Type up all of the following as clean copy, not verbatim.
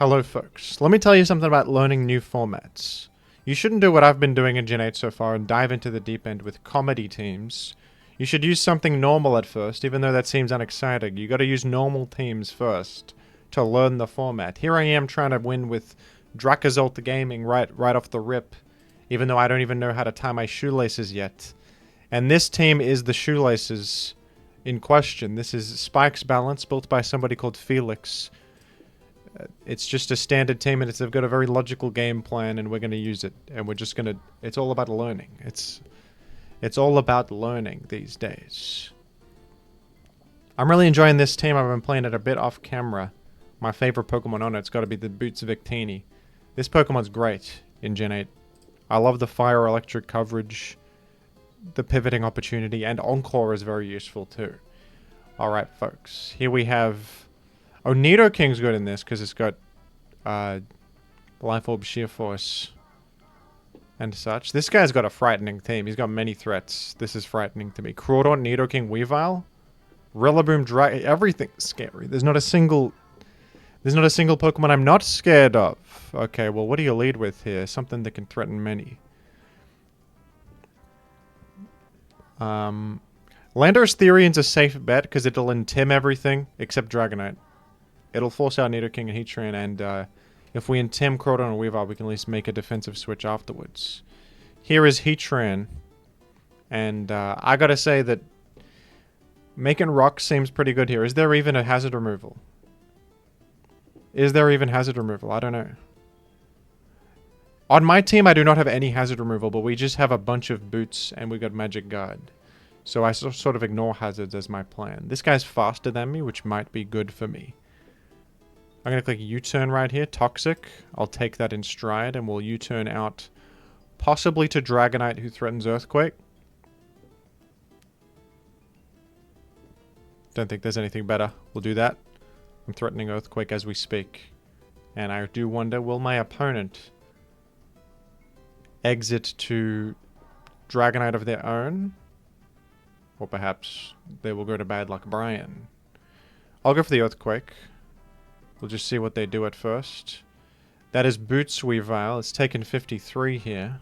Hello folks, let me tell you something about learning new formats. You shouldn't do what I've been doing in Gen 8 so far and dive into the deep end with comedy teams. You should use something normal at first, even though that seems unexciting. You gotta use normal teams first to learn the format. Here I am trying to win with Drakazult Gaming right off the rip, even though I don't even know how to tie my shoelaces yet. And this team is the shoelaces in question. This is Spike's Balance, built by somebody called Felix. It's just a standard team, and they've got a very logical game plan, and we're going to use it. And we're just going to... It's all about learning. It's all about learning these days. I'm really enjoying this team. I've been playing it a bit off camera. My favorite Pokemon on it's got to be the Boots Victini. This Pokemon's great in Gen 8. I love the fire electric coverage, the pivoting opportunity, and Encore is very useful too. Alright, folks. Here we have... Oh, Nidoking's good in this because it's got Life Orb, Sheer Force, and such. This guy's got a frightening team. He's got many threats. This is frightening to me. Crawdaunt, Nidoking, Weavile, Rillaboom, everything's scary. There's not a single Pokemon I'm not scared of. Okay, well, what do you lead with here? Something that can threaten many. Landorus Therian's a safe bet because it'll intim everything except Dragonite. It'll force out Nidoking and Heatran, and if we intim Crawdaunt and Weavile, we can at least make a defensive switch afterwards. Here is Heatran, and I gotta say that making Rock seems pretty good here. Is there even a hazard removal? Is there even hazard removal? I don't know. On my team, I do not have any hazard removal, but we just have a bunch of boots, and we got Magic Guard. So I sort of ignore hazards as my plan. This guy's faster than me, which might be good for me. I'm going to click U-turn right here. Toxic. I'll take that in stride, and we'll U-turn out possibly to Dragonite, who threatens Earthquake. Don't think there's anything better. We'll do that. I'm threatening Earthquake as we speak. And I do wonder, will my opponent exit to Dragonite of their own? Or perhaps they will go to Bad Luck Brian. I'll go for the Earthquake. We'll just see what they do at first. That is Boots Weavile. It's taken 53 here.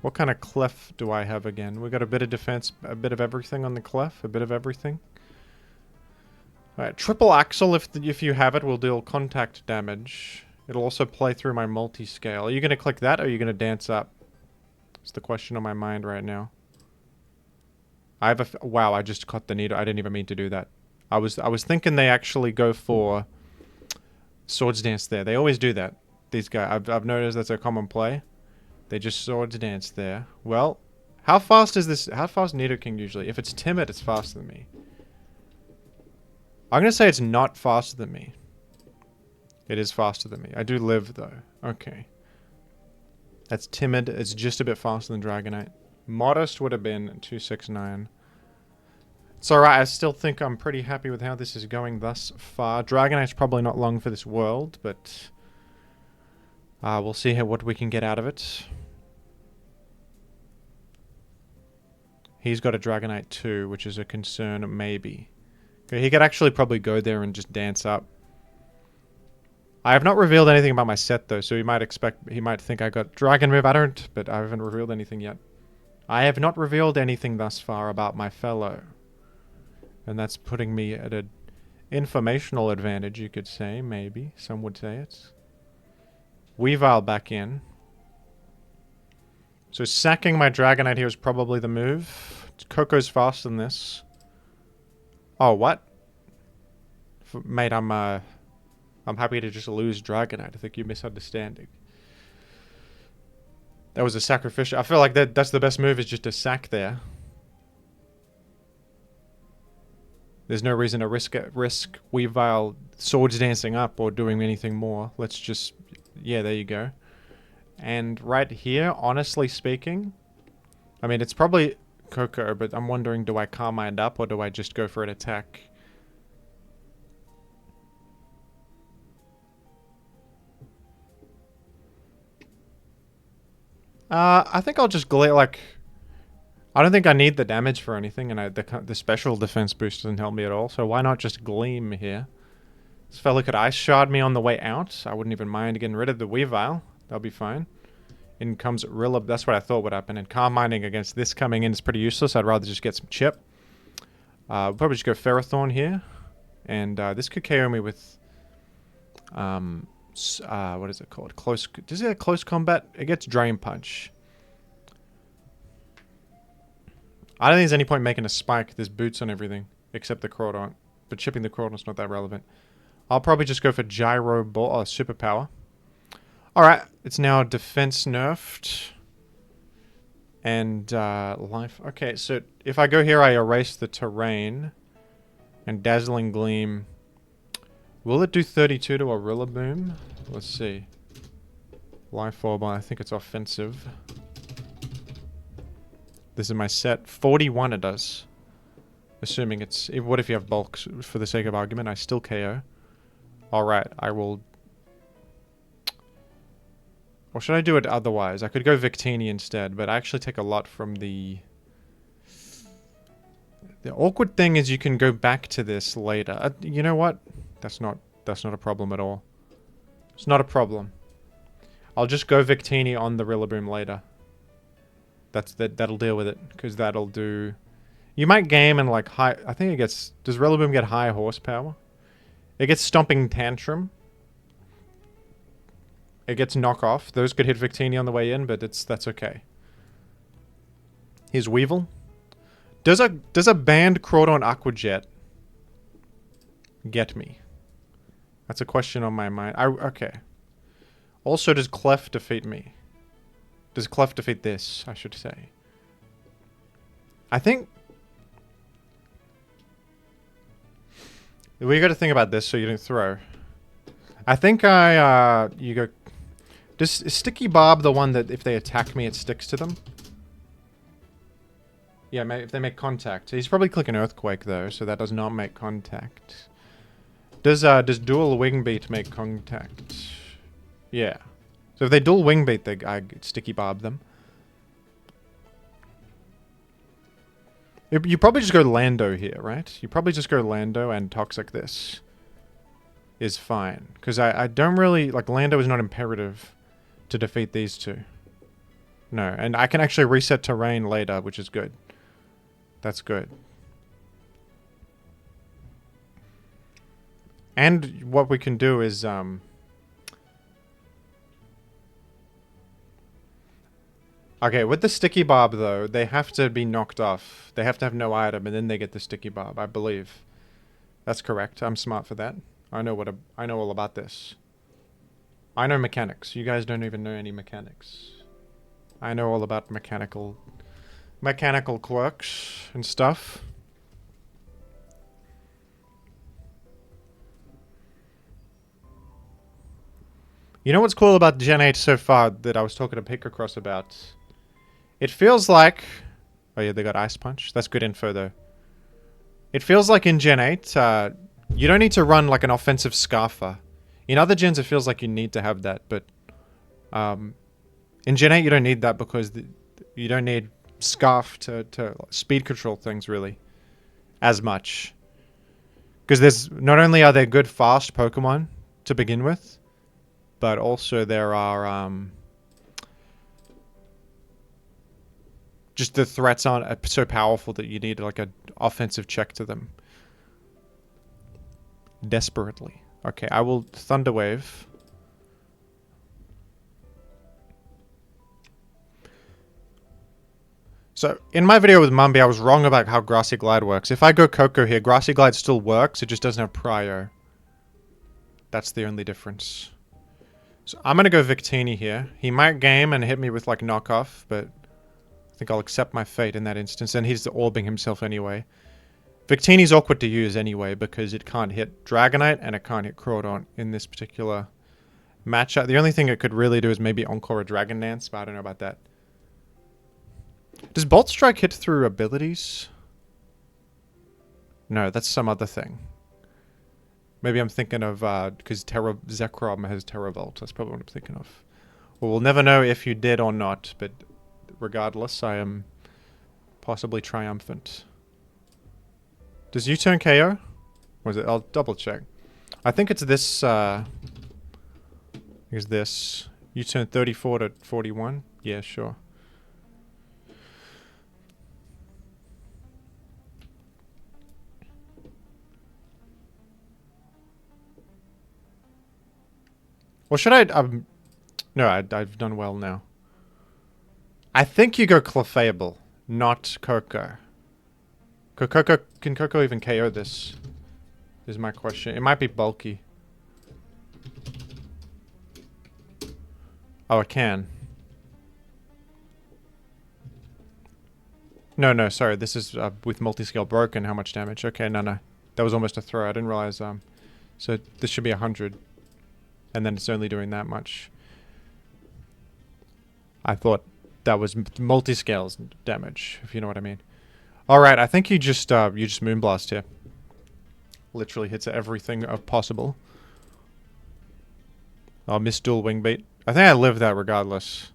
What kind of Clef do I have again? We got a bit of defense, a bit of everything on the Clef, a bit of everything. Alright, Triple Axle, if you have it, will deal contact damage. It'll also play through my multi-scale. Are you going to click that, or are you going to dance up? It's the question on my mind right now. I have a... Wow, I just caught the Nido. I didn't even mean to do that. I was thinking they actually go for Swords Dance there. They always do that. These guys. I've noticed that's a common play. They just Swords Dance there. Well, how fast is this? How fast is Nidoking usually? If it's timid, it's faster than me. I'm going to say it's not faster than me. It is faster than me. I do live, though. Okay. That's timid. It's just a bit faster than Dragonite. Modest would have been 269. It's alright. I still think I'm pretty happy with how this is going thus far. Dragonite's probably not long for this world, but we'll see what we can get out of it. He's got a Dragonite too, which is a concern, maybe. Okay, he could actually probably go there and just dance up. I have not revealed anything about my set though, so he might think I got Dragon Move. I don't, but I haven't revealed anything yet. I have not revealed anything thus far about my fellow. And that's putting me at an informational advantage, you could say, maybe. Some would say it. Weavile back in. So sacking my Dragonite here is probably the move. Coco's faster than this. Oh, what? Mate, I'm happy to just lose Dragonite. I think you're misunderstanding. That was a sacrificial... I feel like that's the best move, is just to sack there. There's no reason to risk Weavile Swords Dancing up or doing anything more. Let's just... Yeah, there you go. And right here, honestly speaking... I mean, it's probably Coco, but I'm wondering, do I Carmine up or do I just go for an attack? I think I'll just like... I don't think I need the damage for anything, and the special defense boost doesn't help me at all, so why not just Gleam here? This fella could Ice Shard me on the way out. I wouldn't even mind getting rid of the Weavile. That'll be fine. In comes Rilla. That's what I thought would happen. And Calm Minding against this coming in is pretty useless. I'd rather just get some chip. We'll probably just go Ferrothorn here. And this could KO me with... what is it called? Close... Does it have close combat? It gets Drain Punch. I don't think there's any point making a spike. There's boots on everything. Except the Crawdaunt. But chipping the Crawdaunt's not that relevant. I'll probably just go for Gyro Ball. Oh, Superpower. Alright. It's now Defense nerfed. And Life. Okay, so if I go here, I erase the Terrain. And Dazzling Gleam. Will it do 32 to a Rillaboom? Let's see. Life Orb, I think it's offensive. This is my set. 41 it does. Assuming it's... What if you have bulks? For the sake of argument, I still KO. Alright, I will... Or should I do it otherwise? I could go Victini instead, but I actually take a lot from the... The awkward thing is you can go back to this later. You know what? That's not a problem at all. It's not a problem. I'll just go Victini on the Rillaboom later. That'll deal with it, because that'll do... You might game and like high... I think it gets... Does Rillaboom get high horsepower? It gets Stomping Tantrum. It gets Knockoff. Those could hit Victini on the way in, but that's okay. Here's Weevil. Does a banned Crawdaunt Aqua Jet get me? That's a question on my mind. Okay. Also, does Clef defeat me? Does Clef defeat this, I should say? I think... We got to think about this so you don't throw. I think you go... Is Sticky Barb the one that if they attack me, it sticks to them? Yeah, if they make contact. He's probably clicking Earthquake, though, so that does not make contact. Does Dual Wing Beat make contact? Yeah. So if they Dual Wing Beat, I Sticky Barb them. You probably just go Lando here, right? You probably just go Lando and Toxic this. Is fine. Because I don't really... Like, Lando is not imperative to defeat these two. No, and I can actually reset terrain later, which is good. That's good. And what we can do is... Okay, with the Sticky Barb, though, they have to be knocked off. They have to have no item, and then they get the Sticky Barb, I believe. That's correct. I'm smart for that. I know all about this. I know mechanics. You guys don't even know any mechanics. I know all about mechanical quirks and stuff. You know what's cool about Gen 8 so far that I was talking to Pickercross about? It feels like... Oh yeah, they got Ice Punch. That's good info, though. It feels like in Gen 8, you don't need to run like an offensive Scarfer. In other gens, it feels like you need to have that, but... in Gen 8, you don't need that because you don't need Scarf to speed control things, really. As much. Because there's... Not only are there good fast Pokemon to begin with, but also there are... just the threats aren't so powerful that you need like an offensive check to them. Desperately. Okay, I will Thunder Wave. So, in my video with Mumby, I was wrong about how Grassy Glide works. If I go Coco here, Grassy Glide still works, it just doesn't have Prio. That's the only difference. So, I'm gonna go Victini here. He might game and hit me with like knockoff, but... I think I'll accept my fate in that instance, and he's orbing himself anyway. Victini's awkward to use anyway, because it can't hit Dragonite, and it can't hit Crawdaunt in this particular matchup. The only thing it could really do is maybe Encore a Dragon Dance, but I don't know about that. Does Bolt Strike hit through abilities? No, that's some other thing. Maybe I'm thinking of, because Zekrom has Terra Volt. That's probably what I'm thinking of. Well, we'll never know if you did or not, but... Regardless, I am possibly triumphant. Does U-turn KO? Or is it? I'll double check. I think it's this, is this. You turn 34 to 41? Yeah, sure. Well, should I... no, I've done well now. I think you go Clefable, not Coco. Can Coco even KO this? Is my question. It might be bulky. Oh, it can. No, sorry. This is with multi-scale broken. How much damage? Okay, no. That was almost a throw. I didn't realize. So this should be 100. And then it's only doing that much. I thought that was multi-scales damage, if you know what I mean. Alright, I think you just Moonblast here. Literally hits everything possible. Oh, missed dual wing beat. I think I lived that regardless.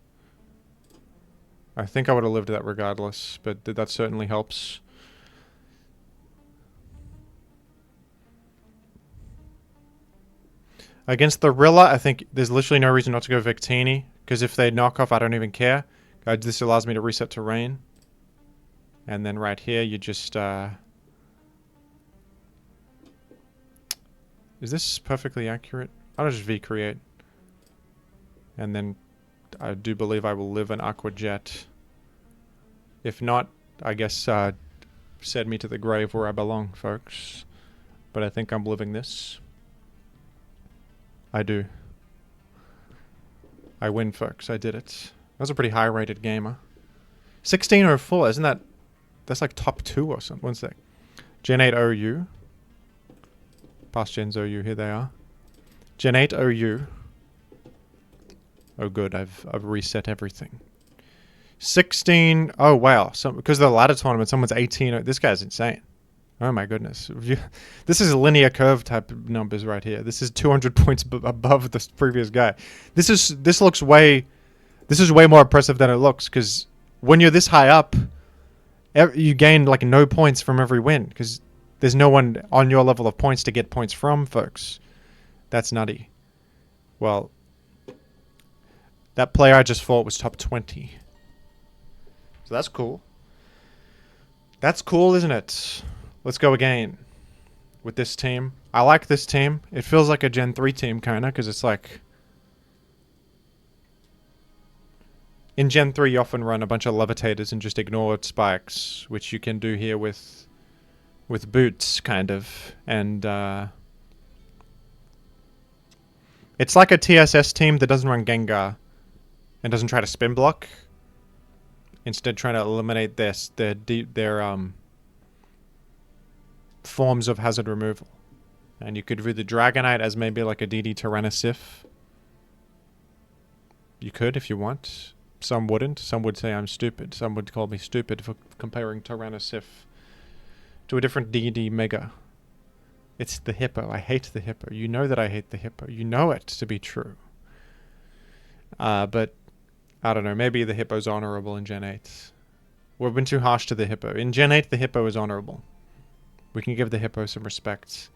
I think I would have lived that regardless, but that certainly helps. Against the Rilla, I think there's literally no reason not to go Victini, because if they knock off, I don't even care. This allows me to reset terrain. And then right here, you just... Is this perfectly accurate? I'll just V-create. And then I do believe I will live an Aqua Jet. If not, I guess send me to the grave where I belong, folks. But I think I'm living this. I do. I win, folks. I did it. That was a pretty high-rated gamer. 1604, isn't that... That's like top 2 or something. One sec. Gen 8 OU. Past Gens OU, here they are. Gen 8 OU. Oh good, I've reset everything. 16... Oh wow, because of the ladder tournament, someone's 18... This guy's insane. Oh my goodness. This is linear curve type of numbers right here. This is 200 points above the previous guy. This is way more impressive than it looks, because when you're this high up, you gain like no points from every win, because there's no one on your level of points to get points from, folks. That's nutty. Well, that player I just fought was top 20. So that's cool. That's cool, isn't it? Let's go again with this team. I like this team. It feels like a Gen 3 team, kind of, because it's like... In Gen 3, you often run a bunch of levitators and just ignore spikes, which you can do here with boots, kind of. And it's like a TSS team that doesn't run Gengar and doesn't try to spin block. Instead, trying to eliminate their forms of hazard removal. And you could view the Dragonite as maybe like a DD Tyrannosif. You could if you want. Some wouldn't. Some would say I'm stupid. Some would call me stupid for comparing Tyrannosif to a different DD Mega. It's the Hippo. I hate the Hippo. You know that I hate the Hippo. You know it to be true. But, I don't know. Maybe the Hippo's honorable in Gen 8. We've been too harsh to the Hippo. In Gen 8, the Hippo is honorable. We can give the Hippo some respect.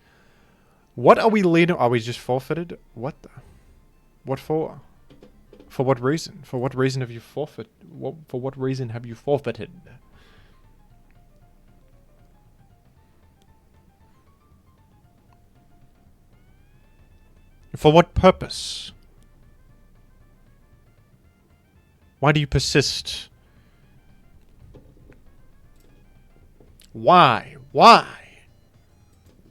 What are we leading? Are we just forfeited? What the? What for? For what reason? For what reason have you forfeited? For what reason have you forfeited? For what purpose? Why do you persist? Why? Why?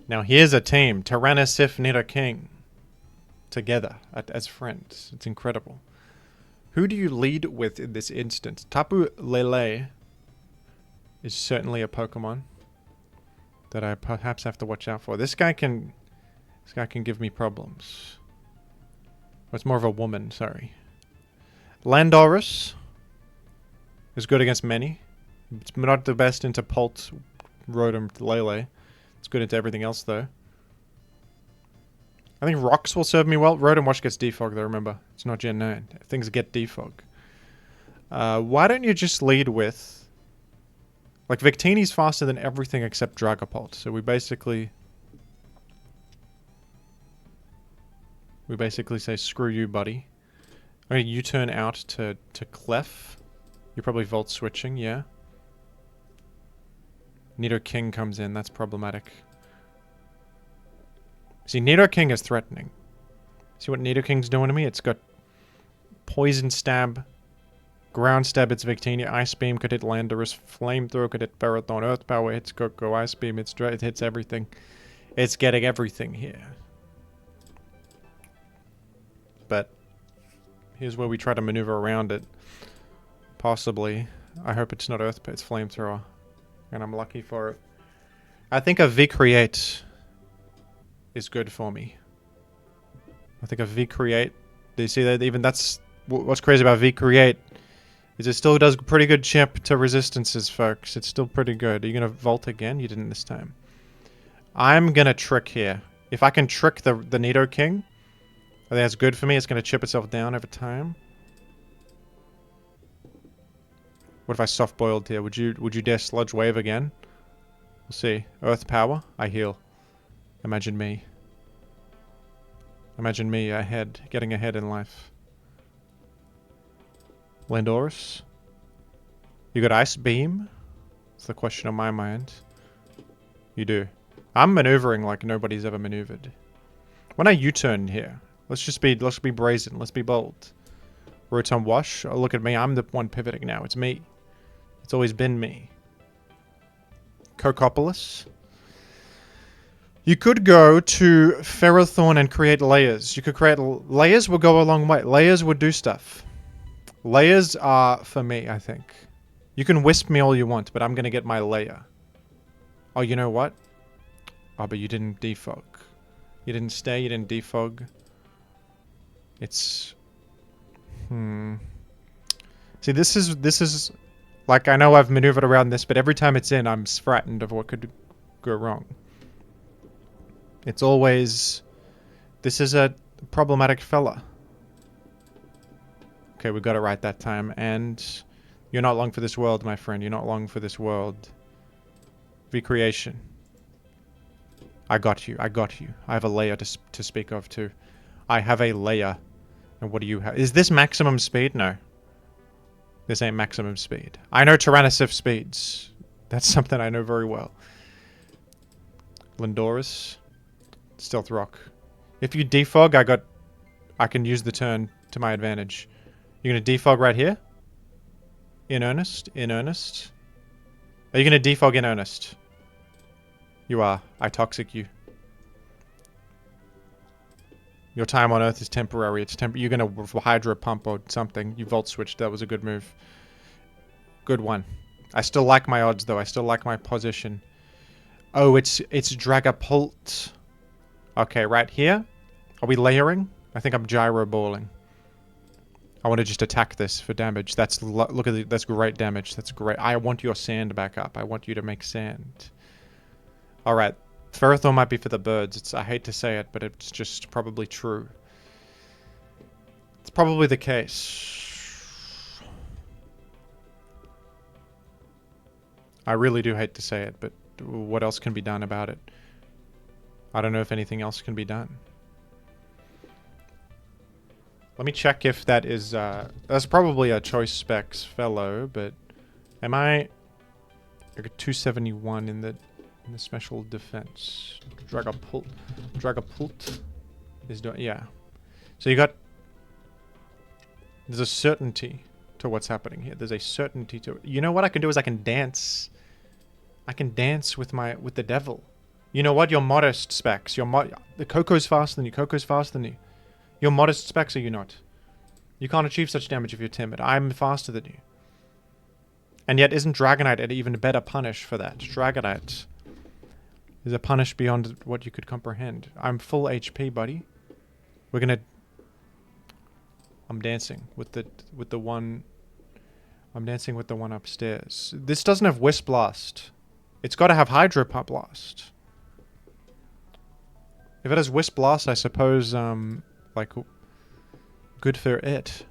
Now here's a team. Tyrannosif, Nidoking. Together as friends. It's incredible. Who do you lead with in this instance? Tapu Lele is certainly a Pokemon that I perhaps have to watch out for. This guy can give me problems. Oh, it's more of a woman, sorry. Landorus is good against many. It's not the best into Pult, Rotom, Lele. It's good into everything else, though. I think Rocks will serve me well. Rotom Wash gets defog, though, remember. It's not Gen 9. Things get defog. Why don't you just lead with... Like, Victini's faster than everything except Dragapult. So we basically... We basically say, screw you, buddy. Okay, you turn out to Clef. You're probably Volt switching, yeah. Nidoking comes in, that's problematic. See, Nidoking is threatening. See what Nidoking's doing to me? It's got Poison Stab, Ground Stab, it's Victini, Ice Beam could hit Landorus, Flamethrower could hit Ferrothorn, Earth Power hits Koko, Ice Beam, it hits everything. It's getting everything here. But here's where we try to maneuver around it. Possibly. I hope it's not Earth, but it's Flamethrower. And I'm lucky for it. I think a V-Create is good for me. I think a V-Create... Do you see that? Even that's... What's crazy about V-Create is it still does pretty good chip to resistances, folks. It's still pretty good. Are you going to Volt again? You didn't this time. I'm going to Trick here. If I can trick the Nidoking, I think that's good for me. It's going to chip itself down over time. What if I soft-boiled here? Would you dare Sludge Wave again? We'll see. Earth Power. I heal. Imagine me. Imagine me ahead. Getting ahead in life. Landorus. You got Ice Beam? That's the question on my mind. You do. I'm maneuvering like nobody's ever maneuvered. When I U-turn here, let's be brazen. Let's be bold. Rotom Wash. Oh, look at me. I'm the one pivoting now. It's me. It's always been me. Cocopolis. You could go to Ferrothorn and create layers. You could create... Layers will go a long way. Layers would do stuff. Layers are for me, I think. You can wisp me all you want, but I'm going to get my layer. Oh, you know what? Oh, but you didn't defog. You didn't stay, you didn't defog. It's... See, this is... Like, I know I've maneuvered around this, but every time it's in, I'm frightened of what could go wrong. It's always... This is a problematic fella. Okay, we got it right that time, and... You're not long for this world, my friend. You're not long for this world. Recreation. I got you. I got you. I have a layer to speak of, too. I have a layer. And what do you have? Is this maximum speed? No. This ain't maximum speed. I know Tyrannisif speeds. That's something I know very well. Landorus. Stealth Rock. If you defog, I can use the turn to my advantage. You're gonna defog right here? In earnest? In earnest? Are you gonna defog in earnest? You are. I toxic you. Your time on Earth is temporary. It's you're gonna Hydro Pump or something. You Volt Switched. That was a good move. Good one. I still like my odds, though. I still like my position. Oh, it's Dragapult. Okay, right here. Are we layering? I think I'm gyro balling. I want to just attack this for damage. That's look at that's great damage. That's great. I want your sand back up. I want you to make sand. All right. Ferrothorn might be for the birds. I hate to say it, but it's just probably true. It's probably the case. I really do hate to say it, but what else can be done about it? I don't know if anything else can be done. Let me check if that is... that's probably a choice specs fellow, but... Am I... I got 271 in the special defense. Dragapult is doing... Yeah. So you got... There's a certainty to what's happening here. There's a certainty to it. You know what I can do is I can dance. I can dance with the devil. You know what? You're modest specs. The Coco's faster than you. Coco's faster than you. You're modest specs, are you not? You can't achieve such damage if you're timid. I'm faster than you. And yet, isn't Dragonite an even better punish for that? Dragonite is a punish beyond what you could comprehend. I'm full HP, buddy. We're gonna... I'm dancing with the one... I'm dancing with the one upstairs. This doesn't have Wisp Blast. It's got to have Hydro Pump Blast. If it has Wisp Blast, I suppose, like, good for it.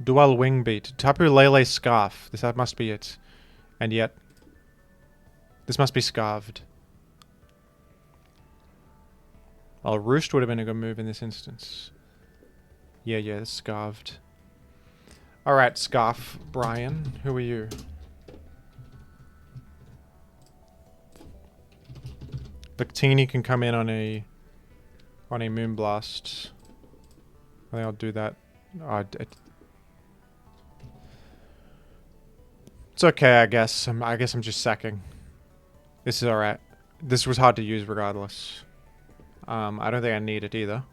Dual Wing Beat. Tapu Lele Scarf. That must be it. And yet, this must be scarved. Oh, Roost would have been a good move in this instance. Yeah, it's Scarved. Alright, Scarf. Brian, who are you? Victini can come in on a Moonblast. I think I'll do that. It's okay, I guess. I guess I'm just sacking. This is alright. This was hard to use regardless. I don't think I need it either.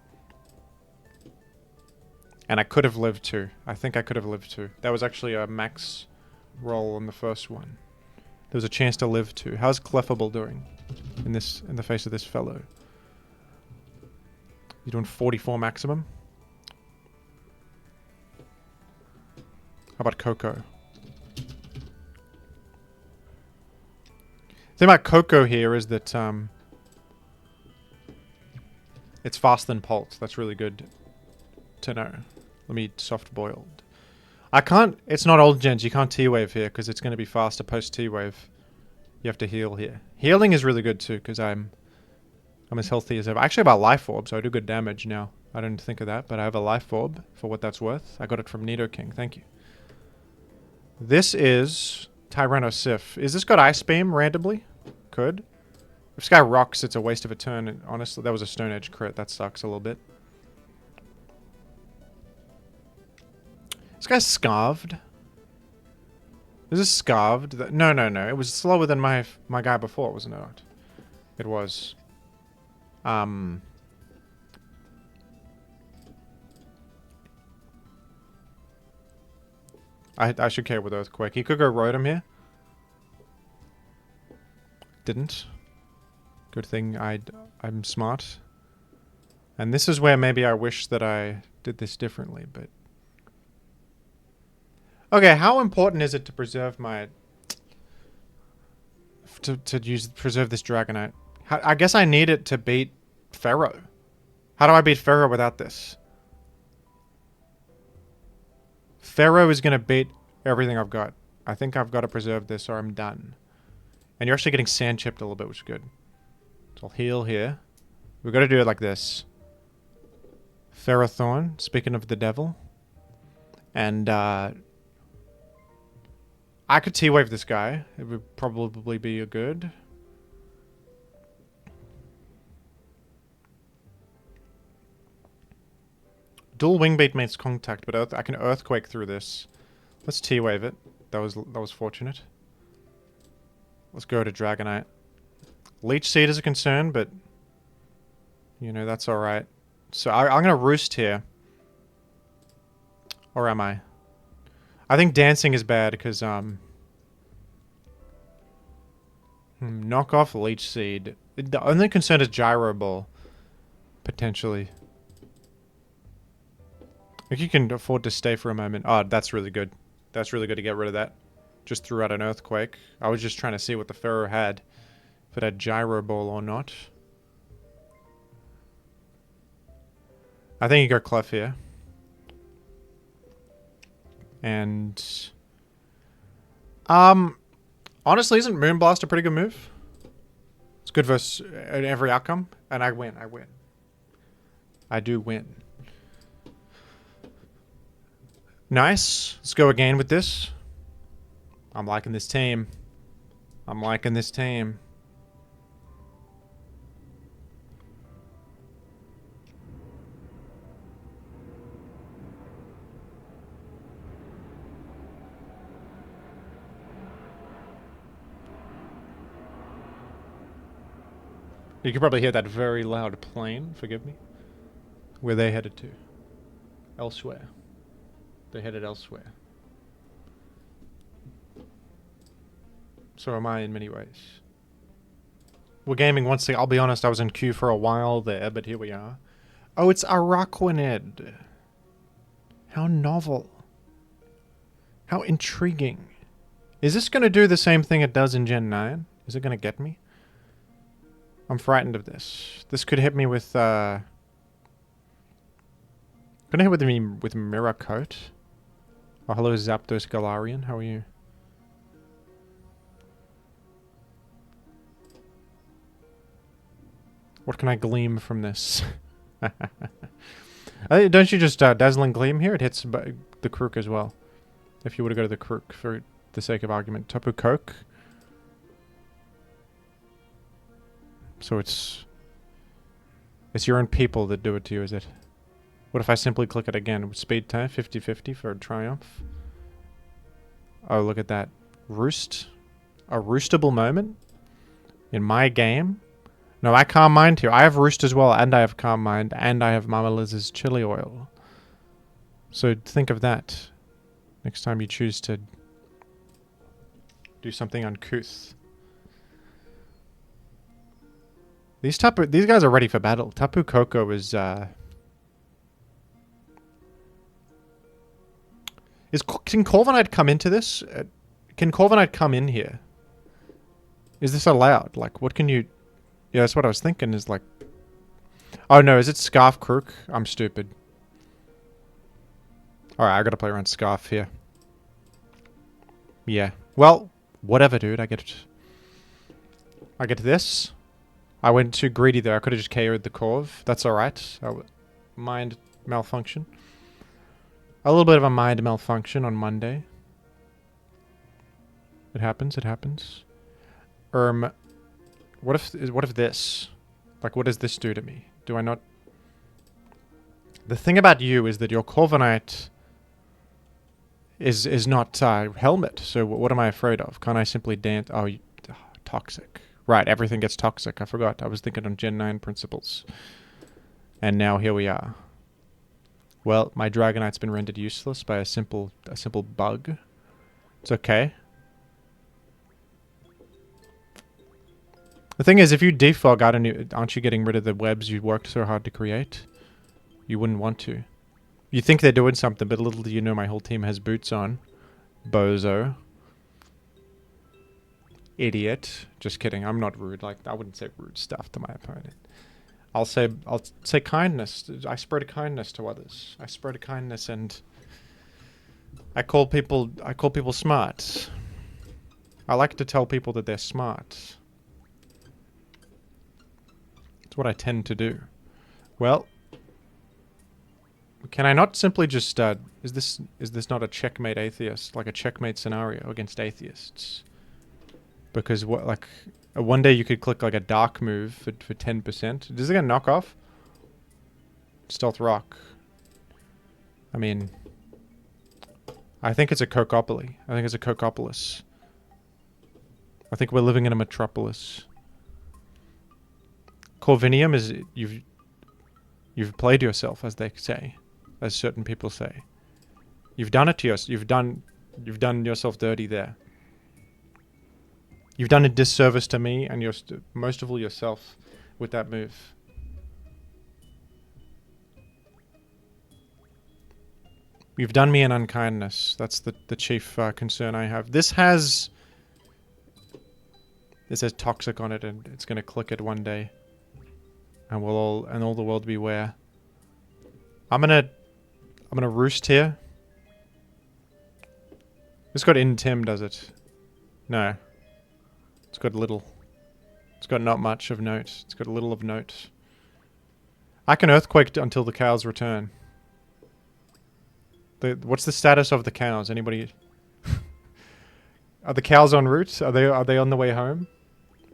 And I could have lived too. I think I could have lived too. That was actually a max roll on the first one. There was a chance to live too. How's Clefable doing in the face of this fellow? You doing 44 maximum? How about Coco? The thing about Coco here is that it's faster than Pulse. That's really good to know. Let me soft boiled. I can't. It's not old gens. You can't T-wave here because it's going to be faster post T-wave. You have to heal here. Healing is really good too because I'm as healthy as ever. I actually have a Life Orb, so I do good damage now. I didn't think of that, but I have a Life Orb for what that's worth. I got it from Nidoking. Thank you. This is Tyrannosif. Is this got Ice Beam randomly? Could. If this guy rocks, it's a waste of a turn. And honestly, that was a Stone Edge crit. That sucks a little bit. This guy's Scarved. Is this Scarved? No. It was slower than my guy before, wasn't it? It was. I should care with Earthquake. He could go Rotom here. Didn't. Good thing I'm smart. And this is where maybe I wish that I did this differently, but... Okay, how important is it to preserve my... preserve this Dragonite? I guess I need it to beat Pharaoh. How do I beat Pharaoh without this? Pharaoh is going to beat everything I've got. I think I've got to preserve this or I'm done. And you're actually getting sand chipped a little bit, which is good. So I'll heal here. We've got to do it like this. Ferrothorn, speaking of the devil. And I could T-Wave this guy. It would probably be a good. Dual Wing Beat makes contact, but I can Earthquake through this. Let's T-Wave it. That was fortunate. Let's go to Dragonite. Leech Seed is a concern, but... You know, that's alright. So I'm going to Roost here. Or am I? I think Dancing is bad because, knock off Leech Seed. The only concern is Gyro Ball. Potentially. If you can afford to stay for a moment. Oh, that's really good. That's really good to get rid of that. Just threw out an Earthquake. I was just trying to see what the Pharaoh had. If it had Gyro Ball or not. I think you go Clef here. And... honestly, isn't Moonblast a pretty good move? It's good versus every outcome. And I win. I do win. Nice. Let's go again with this. I'm liking this team. I'm liking this team. You can probably hear that very loud plane, forgive me. Where they headed to. Elsewhere. They headed elsewhere. So am I in many ways. We're gaming once again. I'll be honest, I was in queue for a while there, but here we are. Oh, it's Araquanid. How novel. How intriguing. Is this going to do the same thing it does in Gen 9? Is it going to get me? I'm frightened of this. This could hit me with, Gonna hit with me with Mirror Coat. Oh, hello, Zapdos Galarian. How are you? What can I gleam from this? Don't you just Dazzling Gleam here? It hits the Crook as well. If you were to go to the Crook for the sake of argument. Tapu Coke. So it's your own people that do it to you, is it? What if I simply click it again? Speed time, 50-50 for a Triumph. Oh, look at that. Roost. A roostable moment? In my game? No, I Calm Mind here. I have Roost as well, and I have Calm Mind, and I have Mama Liz's Chili Oil. So think of that next time you choose to do something uncouth. These guys are ready for battle. Tapu Koko is can Corviknight come into this? Can Corviknight come in here? Is this allowed? Like, what can you... Yeah, that's what I was thinking, is like... Oh no, is it Scarf Crook? I'm stupid. Alright, I gotta play around Scarf here. Yeah. Well, whatever, dude. I get this. I went too greedy there. I could have just KO'd the Corv. That's alright. Mind malfunction. A little bit of a mind malfunction on Monday. It happens, it happens. What if this? Like, what does this do to me? Do I not... The thing about you is that your Corviknight is not Helmet, so what am I afraid of? Can't I simply dance... Oh, toxic. Right, everything gets toxic. I forgot. I was thinking on Gen 9 principles. And now here we are. Well, my Dragonite's been rendered useless by a simple bug. It's okay. The thing is, if you defog out, aren't you getting rid of the webs you worked so hard to create? You wouldn't want to. You think they're doing something, but little do you know my whole team has boots on. Bozo. Idiot. Just kidding. I'm not rude. Like, I wouldn't say rude stuff to my opponent. I'll say kindness. I spread kindness to others. I spread kindness, and I call people smart. I like to tell people that they're smart. It's what I tend to do. Well, can I not simply just is this not a checkmate atheist, like a checkmate scenario against atheists? Because what, like, one day you could click like a dark move for 10%. Does it get knock off? Stealth Rock. I mean, I think it's a Cocopoly. I think it's a Cocopolis. I think we're living in a metropolis. Corvinium is you've played yourself, as they say, as certain people say. You've done it to yourself. You've done yourself dirty there. You've done a disservice to me and most of all yourself with that move. You've done me an unkindness. That's the chief concern I have. This says toxic on it, and it's gonna click it one day, and all the world beware. I'm gonna roost here. It's got Intim, does it? No. It's got little. It's got not much of note. It's got a little of note. I can Earthquake until the cows return. What's the status of the cows? Anybody? Are the cows en route? Are they on the way home?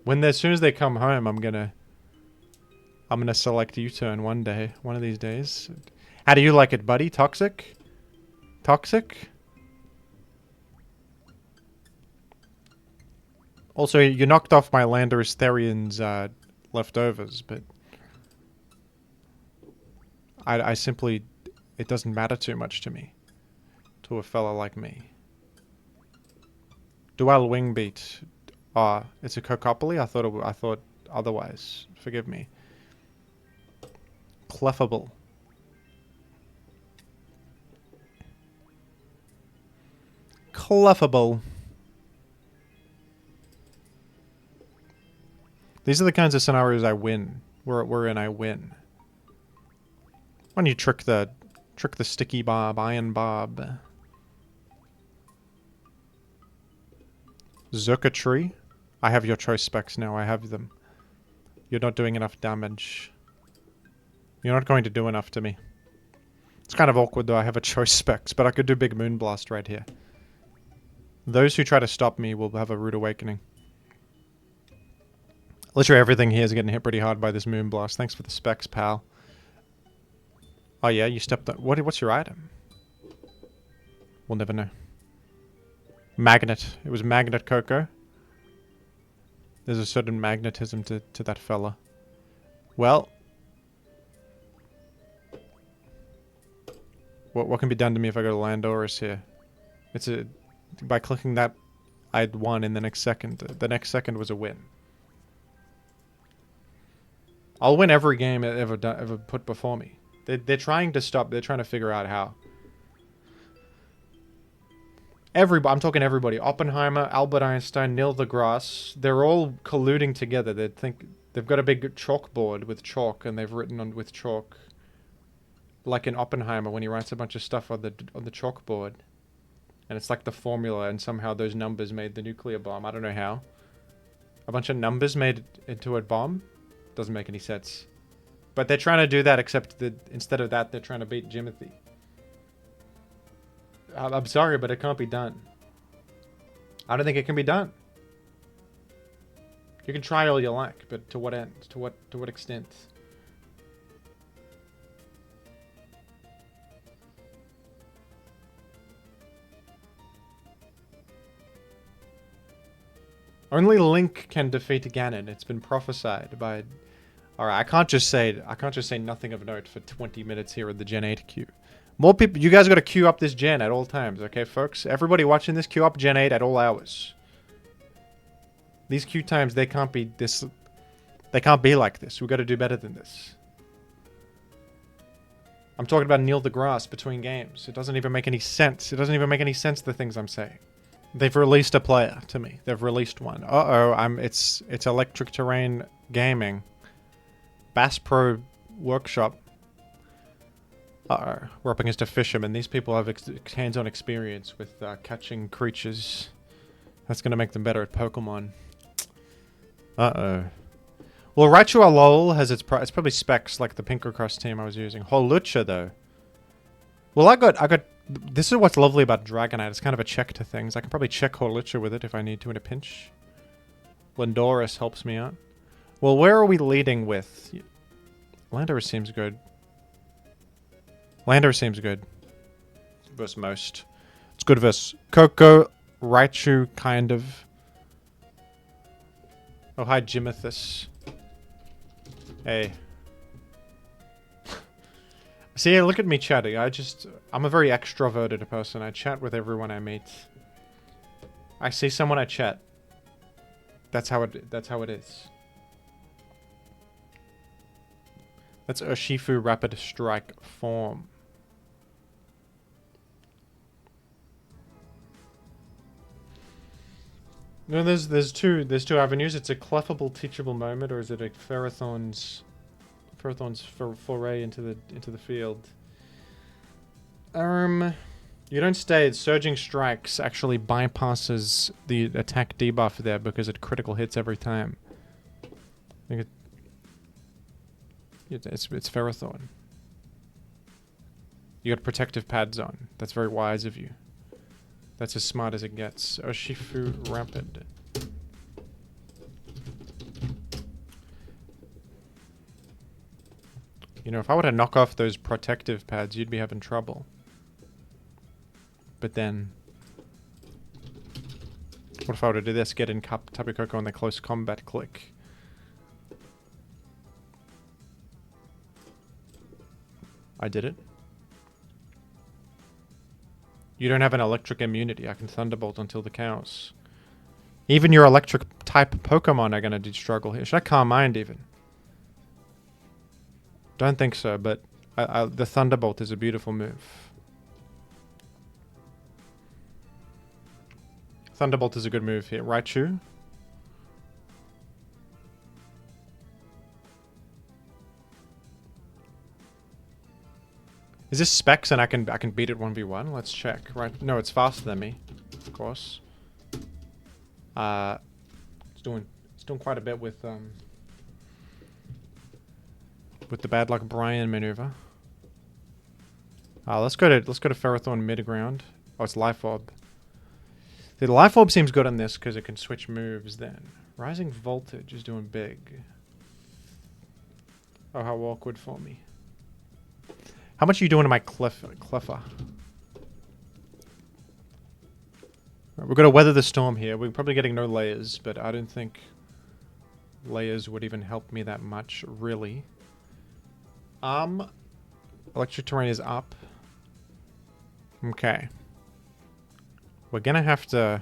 As soon as they come home, I'm gonna select U-turn one of these days. How do you like it, buddy? Toxic? Toxic? Also, you knocked off my Landorus Therion's leftovers, but I simply... It doesn't matter too much to me. To a fella like me. Dual Wing Beat. Ah, it's a Cocopoly? I thought otherwise. Forgive me. Clefable. Clefable. These are the kinds of scenarios I win. We're in, I win. Why don't you trick the sticky Bob, Iron Bob? Zerka Tree. I have your choice specs now. I have them. You're not doing enough damage. You're not going to do enough to me. It's kind of awkward though, I have a choice specs, but I could do Big Moonblast right here. Those who try to stop me will have a rude awakening. Literally everything here is getting hit pretty hard by this Moonblast. Thanks for the specs, pal. Oh yeah, you stepped on... What's your item? We'll never know. Magnet. It was Magnet Coco. There's a certain magnetism to that fella. Well... What can be done to me if I go to Landorus here? It's a... By clicking that, I'd won in the next second. The next second was a win. I'll win every game ever put before me. They're trying to stop. They're trying to figure out how. I'm talking everybody. Oppenheimer, Albert Einstein, Neil deGrasse. They're all colluding together. They've got a big chalkboard with chalk, and they've written on with chalk. Like in Oppenheimer, when he writes a bunch of stuff on the chalkboard, and it's like the formula, and somehow those numbers made the nuclear bomb. I don't know how. A bunch of numbers made it into a bomb. Doesn't make any sense. But they're trying to do that, except that instead of that, they're trying to beat Jimothy. I'm sorry, but it can't be done. I don't think it can be done. You can try all you like, but to what end? To what extent? Only Link can defeat Ganon. It's been prophesied by... Alright, I can't just say nothing of note for 20 minutes here at the Gen 8 queue. More people... You guys gotta queue up this gen at all times, okay, folks? Everybody watching this, queue up Gen 8 at all hours. These queue times, they can't be this... They can't be like this. We gotta do better than this. I'm talking about Neil deGrasse between games. It doesn't even make any sense. It doesn't even make any sense, the things I'm saying. They've released a player to me. They've released one. It's Electric Terrain Gaming. Bass Pro Workshop. We're up against a fisherman. These people have hands-on experience with catching creatures. That's gonna make them better at Pokemon. Well, Raichu Alola has it's probably specs like the Pinkercross team I was using. Holucha though. Well, I got. This is what's lovely about Dragonite. It's kind of a check to things. I can probably check Holucha with it if I need to in a pinch. Landorus helps me out. Well, where are we leading with? Landorus seems good. Landorus seems good. Versus most. It's good versus Coco, Raichu, kind of. Oh, hi, Jimethus. Hey. See, look at me chatting. I'm a very extroverted person. I chat with everyone I meet. I see someone, I chat. That's how it is. That's Urshifu Rapid Strike form. No, there's two avenues. It's a cleffable teachable moment, or is it a Ferrothorn's foray into the field? You don't stay. Surging Strikes actually bypasses the attack debuff there because it critical hits every time. I think it's Ferrothorn. You got protective pads on. That's very wise of you. That's as smart as it gets. Urshifu Rapid. You know, if I were to knock off those protective pads, you'd be having trouble. But then... What if I were to do this? Get in Tapu Koko on the close combat click. I did it. You don't have an electric immunity. I can Thunderbolt until the cows. Even your electric type Pokemon are going to struggle here. Should I Calm Mind even? Don't think so, but the Thunderbolt is a beautiful move. Thunderbolt is a good move here. Raichu. Is this specs and I can beat it 1v1? Let's check. Right? No, it's faster than me, of course. It's doing quite a bit with with the bad luck Brian maneuver. Let's go to Ferrothorn mid-ground. Oh, it's Life Orb. The Life Orb seems good on this because it can switch moves then. Rising Voltage is doing big. Oh, how awkward for me. How much are you doing to my Cleffa? Right, we're going to weather the storm here. We're probably getting no layers, but I don't think layers would even help me that much, really. Electric Terrain is up. Okay. We're going to have to...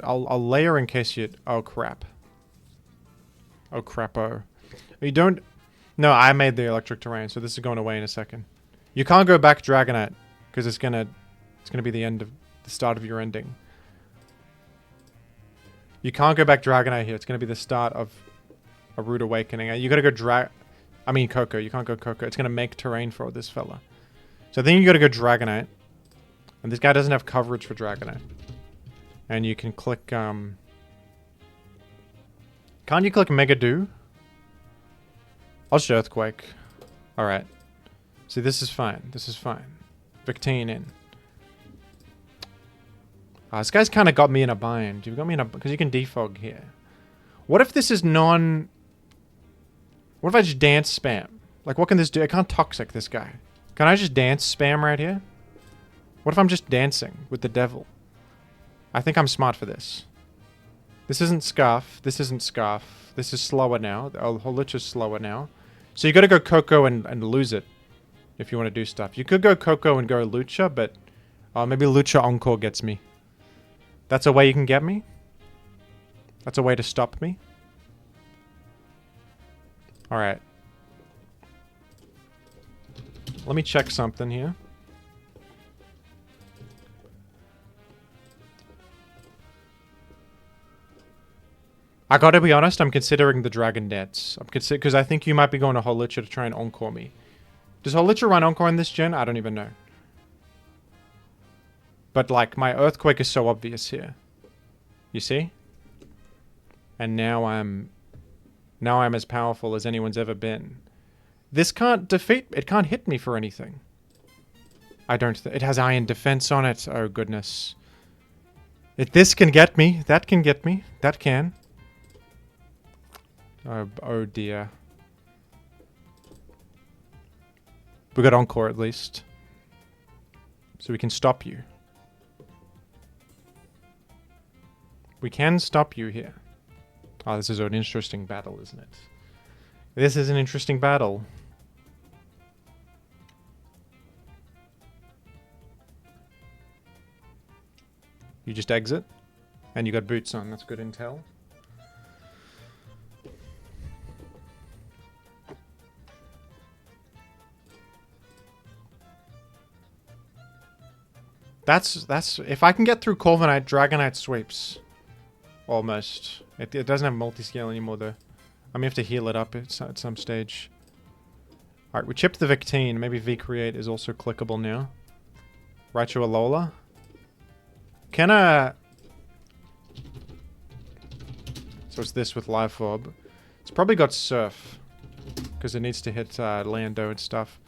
I'll layer in case you... Oh, crap. Oh, crapo. You don't... No, I made the Electric Terrain, so this is going away in a second. You can't go back Dragonite, because it's gonna be the end of... the start of your ending. You can't go back Dragonite here. It's gonna be the start of a Rude Awakening. You gotta go I mean Coco. You can't go Coco. It's gonna make terrain for this fella. So I think you gotta go Dragonite. And this guy doesn't have coverage for Dragonite. And you can click, Can't you click Megadoo? I'll just Earthquake. Alright. See, this is fine. This is fine. Victine in. This guy's kind of got me in a bind. You've got me in a... Because you can defog here. What if this is non... What if I just dance spam? Like, what can this do? I can't Toxic this guy. Can I just dance spam right here? What if I'm just dancing with the devil? I think I'm smart for this. This isn't Scarf. This isn't Scarf. This is slower now. Oh, Holucha's slower now. So you got to go Coco and lose it if you want to do stuff. You could go Coco and go Lucha, but maybe Lucha Encore gets me. That's a way you can get me? That's a way to stop me? Alright. Let me check something here. I gotta be honest, I'm considering the Dragon Dance. Because I think you might be going to Holucha to try and Encore me. Does Holucha run Encore in this gen? I don't even know. But, like, my Earthquake is so obvious here. You see? And now I'm as powerful as anyone's ever been. This can't defeat... It can't hit me for anything. I don't... It has Iron Defense on it. Oh, goodness. This can get me. That can get me. That can. Oh dear. We got Encore at least. So we can stop you. We can stop you here. Oh, this is an interesting battle, isn't it? This is an interesting battle. You just exit. And you got boots on. That's good intel. That's if I can get through Corviknight, Dragonite sweeps. Almost. It doesn't have multi-scale anymore though. I may have to heal it up at some stage. Alright, we chipped the Victine. Maybe V-Create is also clickable now. Raichu Alola. Can So it's this with Life Orb. It's probably got Surf. Because it needs to hit Lando and stuff.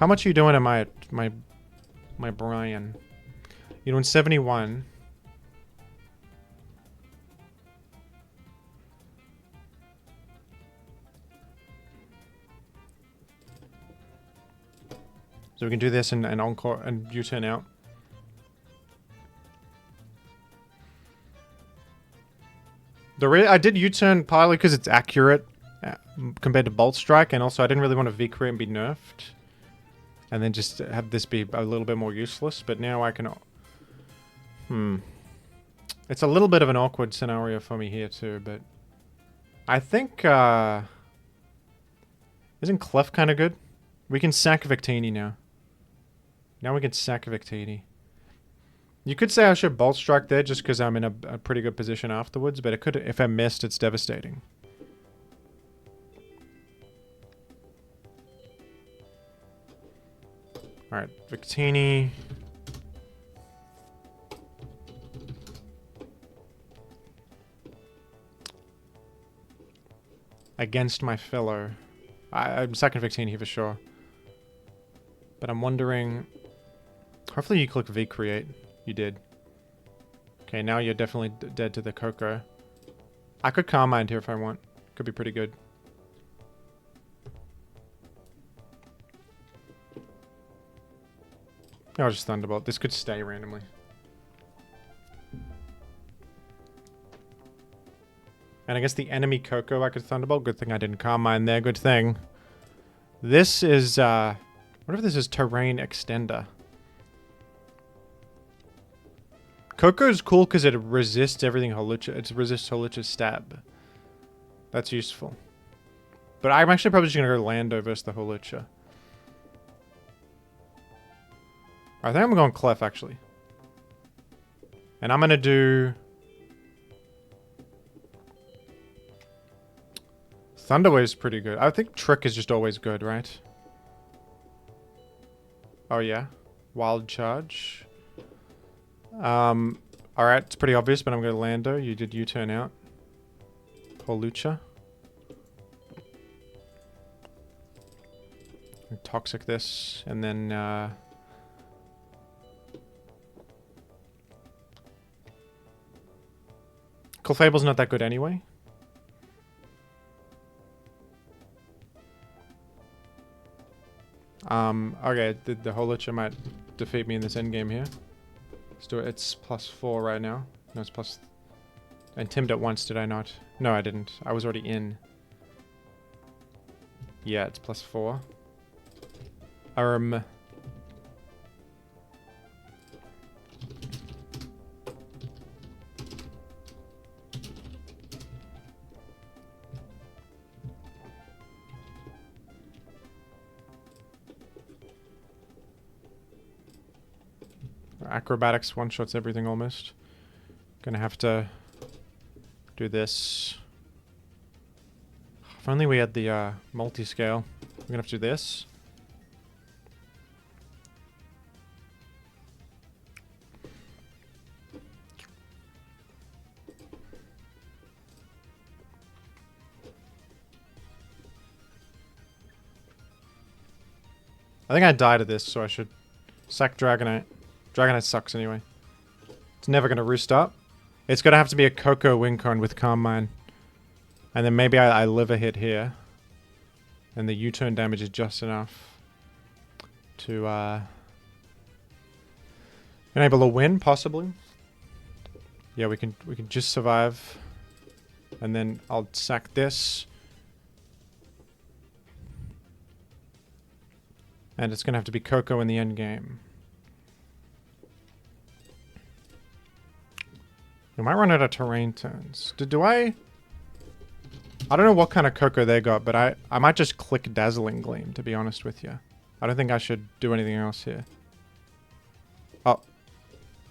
How much are you doing to my Brian? You're doing 71. So we can do this and Encore and U-turn out. I did U-turn partly because it's accurate compared to Bolt Strike, and also I didn't really want to V-Create and be nerfed. And then just have this be a little bit more useless, but now I can... It's a little bit of an awkward scenario for me here too, but... I think, Isn't Clef kind of good? We can sack Victini now. Now we can sack Victini. You could say I should Bolt Strike there just because I'm in a pretty good position afterwards, but it could, if I missed, it's devastating. Alright, Victini. against my fellow. I'm second Victini here for sure. But I'm wondering... Hopefully you click V create. You did. Okay, now you're definitely dead to the Coco. I could Calm Mind here if I want. Could be pretty good. I'll just Thunderbolt. This could stay randomly. And I guess the enemy Coco I could Thunderbolt. Good thing I didn't Calm Mind there. Good thing. This is, what if this is Terrain Extender? Coco's cool because it resists everything Holucha. It resists Holucha's stab. That's useful. But I'm actually probably just going to go Lando versus the Holucha. I think I'm going Clef, actually. And I'm going to do... Thunderwave's pretty good. I think Trick is just always good, right? Oh, yeah. Wild Charge. Alright, it's pretty obvious, but I'm going to Lando. You did U-turn out. Holucha. Toxic this, and then, Clefable's not that good anyway. Okay, the Holucha might defeat me in this endgame here. Let's do it. It's +4 right now. No, it's plus... I Timmed it once, did I not? No, I didn't. I was already in. Yeah, it's +4. Acrobatics one-shots everything almost. Gonna have to do this. If only we had the multi-scale. We're gonna have to do this. I think I died at this, so I should sack Dragonite. Dragonite sucks anyway. It's never going to roost up. It's going to have to be a Coco Wincon with Calm Mind. And then maybe I live a hit here. And the U-turn damage is just enough to enable a win, possibly. Yeah, we can just survive. And then I'll sack this. And it's going to have to be Coco in the end game. We might run out of terrain turns. Do I... I don't know what kind of Coco they got, but I might just click Dazzling Gleam, to be honest with you. I don't think I should do anything else here. Oh.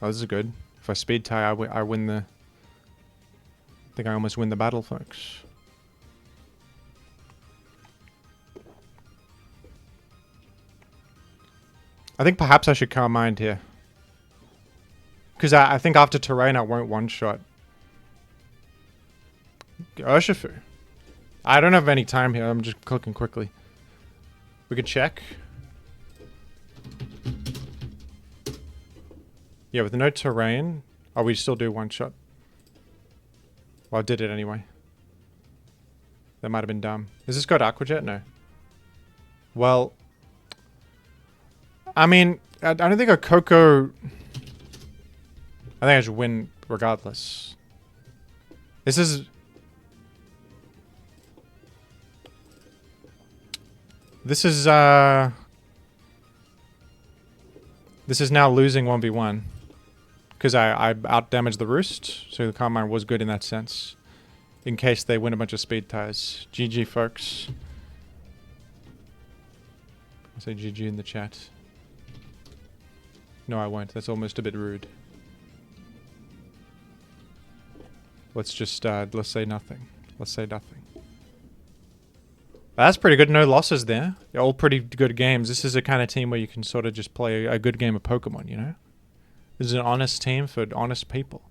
Oh, this is good. If I speed tie, I win the... I think I almost win the battle, folks. I think perhaps I should Calm Mind here. Because I think after Terrain I won't one-shot. Urshifu. I don't have any time here. I'm just clicking quickly. We could check. Yeah, with no Terrain. Oh, we still do one-shot. Well, I did it anyway. That might have been dumb. Has this got Aqua Jet? No. Well... I mean, I don't think a Coco... I think I should win regardless. This is... This is now losing 1v1. Because I out-damaged the Roost, so the Calm Mind was good in that sense. In case they win a bunch of speed ties. GG, folks. I'll say GG in the chat. No, I won't. That's almost a bit rude. Let's just, let's say nothing. Let's say nothing. That's pretty good. No losses there. They're all pretty good games. This is a kind of team where you can sort of just play a good game of Pokemon, you know? This is an honest team for honest people.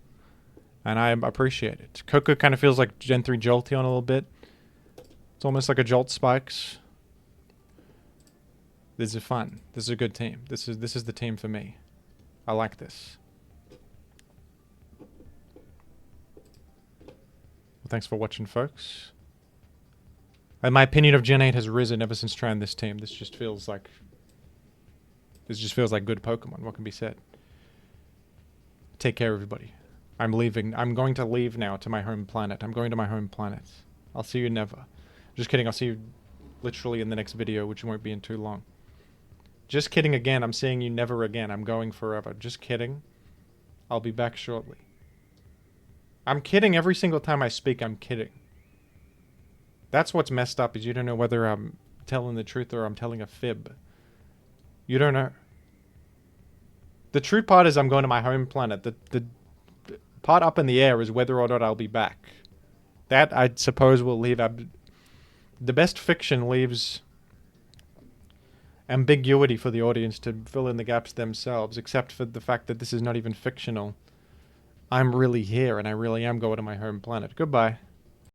And I appreciate it. Coco kind of feels like Gen 3 Jolteon a little bit. It's almost like a Jolt Spikes. This is fun. This is a good team. This is the team for me. I like this. Well, thanks for watching, folks. And my opinion of Gen 8 has risen ever since trying this team. This just feels like good Pokemon. What can be said? Take care, everybody. I'm leaving. I'm going to leave now to my home planet. I'm going to my home planet. I'll see you never. Just kidding. I'll see you literally in the next video, which won't be in too long. Just kidding again. I'm seeing you never again. I'm going forever. Just kidding. I'll be back shortly. I'm kidding every single time I speak. I'm kidding. That's what's messed up, is you don't know whether I'm telling the truth or I'm telling a fib. You don't know. The true part is I'm going to my home planet. The part up in the air is whether or not I'll be back. That, I suppose, will leave... The best fiction leaves ambiguity for the audience to fill in the gaps themselves, except for the fact that this is not even fictional. I'm really here, and I really am going to my home planet. Goodbye.